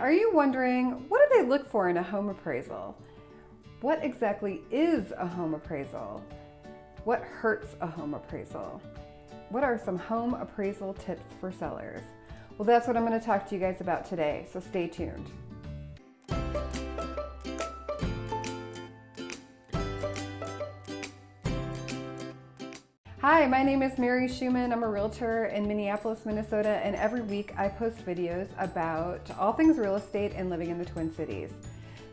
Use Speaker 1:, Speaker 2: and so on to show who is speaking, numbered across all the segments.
Speaker 1: are you wondering, what do they look for in a home appraisal? What exactly is a home appraisal? What hurts a home appraisal? What are some home appraisal tips for sellers? Well, that's what I'm going to talk to you guys about today, so stay tuned. Hi, my name is Mary Schumann. I'm a realtor in Minneapolis, Minnesota, and every week I post videos about all things real estate and living in the Twin Cities.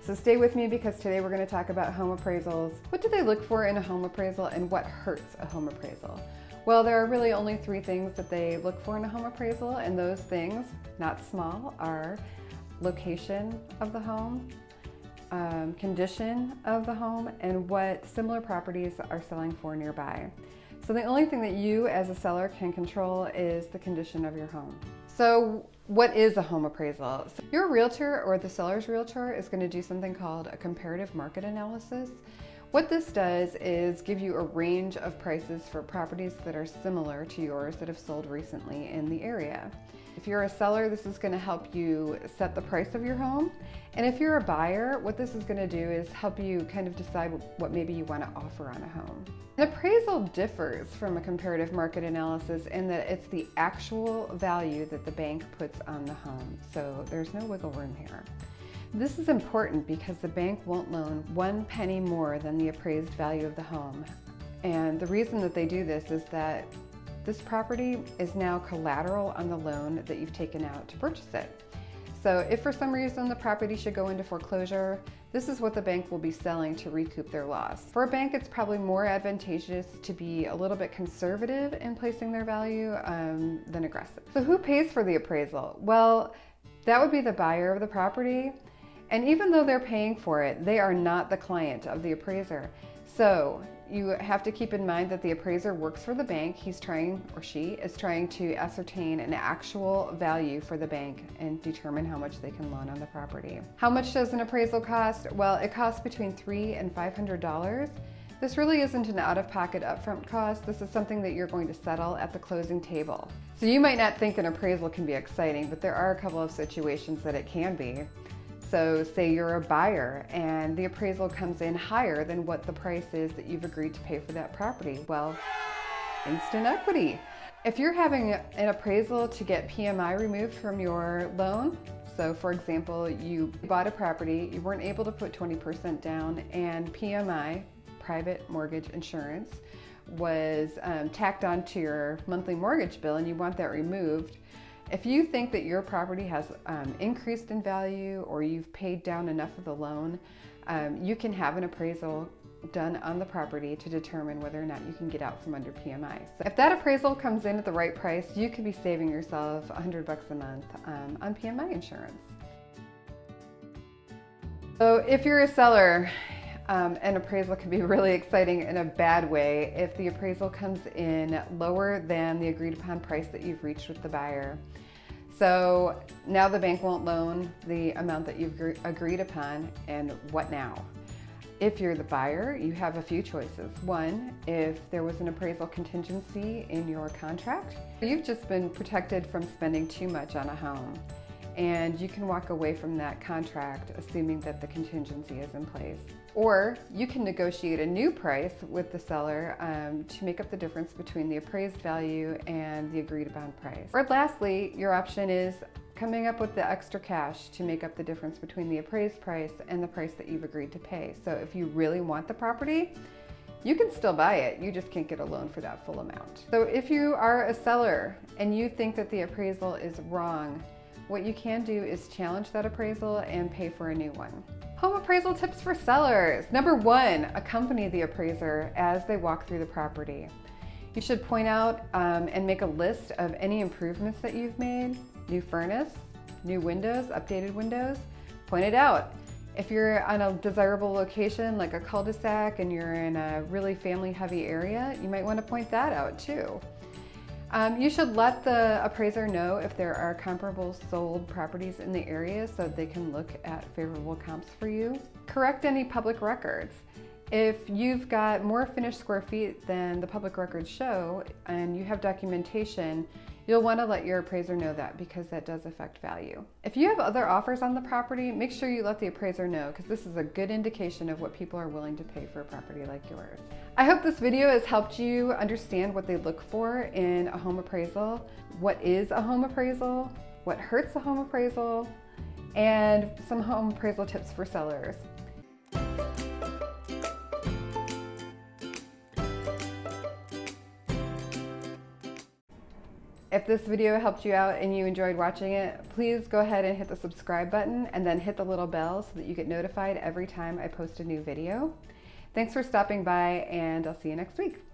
Speaker 1: So stay with me because today we're going to talk about home appraisals. What do they look for in a home appraisal and what hurts a home appraisal? Well, there are really only three things that they look for in a home appraisal, and those things, not small, are location of the home, condition of the home, and what similar properties are selling for nearby. So the only thing that you as a seller can control is the condition of your home. So what is a home appraisal? So your realtor or the seller's realtor is going to do something called a comparative market analysis. What this does is give you a range of prices for properties that are similar to yours that have sold recently in the area. If you're a seller, this is going to help you set the price of your home. And if you're a buyer, what this is going to do is help you kind of decide what maybe you want to offer on a home. An appraisal differs from a comparative market analysis in that it's the actual value that the bank puts on the home. So there's no wiggle room here. This is important because the bank won't loan 1 penny more than the appraised value of the home. And the reason that they do this is that this property is now collateral on the loan that you've taken out to purchase it. So if for some reason the property should go into foreclosure, this is what the bank will be selling to recoup their loss. For a bank, it's probably more advantageous to be a little bit conservative in placing their value than aggressive. So who pays for the appraisal? Well, that would be the buyer of the property. And even though they're paying for it, they are not the client of the appraiser. So you have to keep in mind that the appraiser works for the bank. He's trying, or she is trying, to ascertain an actual value for the bank and determine how much they can loan on the property. How much does an appraisal cost? Well, it costs between $300 and $500. This really isn't an out-of-pocket upfront cost. This is something that you're going to settle at the closing table. So you might not think an appraisal can be exciting, but there are a couple of situations that it can be. So say you're a buyer and the appraisal comes in higher than what the price is that you've agreed to pay for that property. Well, instant equity. If you're having an appraisal to get PMI removed from your loan, so for example, you bought a property, you weren't able to put 20% down, and PMI, private mortgage insurance, was tacked onto your monthly mortgage bill and you want that removed. If you think that your property has increased in value or you've paid down enough of the loan, you can have an appraisal done on the property to determine whether or not you can get out from under PMI. So if that appraisal comes in at the right price, you could be saving yourself $100 a month on PMI insurance. So if you're a seller, an appraisal can be really exciting in a bad way if the appraisal comes in lower than the agreed upon price that you've reached with the buyer. So now the bank won't loan the amount that you've agreed upon, and what now? If you're the buyer, you have a few choices. One, if there was an appraisal contingency in your contract, you've just been protected from spending too much on a home. And you can walk away from that contract assuming that the contingency is in place. Or you can negotiate a new price with the seller to make up the difference between the appraised value and the agreed upon price. Or lastly, your option is coming up with the extra cash to make up the difference between the appraised price and the price that you've agreed to pay. So if you really want the property, you can still buy it, you just can't get a loan for that full amount. So if you are a seller and you think that the appraisal is wrong, what you can do is challenge that appraisal and pay for a new one. Home appraisal tips for sellers. Number 1, accompany the appraiser as they walk through the property. You should point out and make a list of any improvements that you've made, new furnace, new windows, updated windows, point it out. If you're on a desirable location like a cul-de-sac and you're in a really family-heavy area, you might want to point that out too. You should let the appraiser know if there are comparable sold properties in the area so they can look at favorable comps for you. Correct any public records. If you've got more finished square feet than the public records show and you have documentation, You'll want to let your appraiser know that because that does affect value. If you have other offers on the property, make sure you let the appraiser know because this is a good indication of what people are willing to pay for a property like yours. I hope this video has helped you understand what they look for in a home appraisal, what is a home appraisal, what hurts a home appraisal, and some home appraisal tips for sellers. If this video helped you out and you enjoyed watching it, please go ahead and hit the subscribe button and then hit the little bell so that you get notified every time I post a new video. Thanks for stopping by, and I'll see you next week.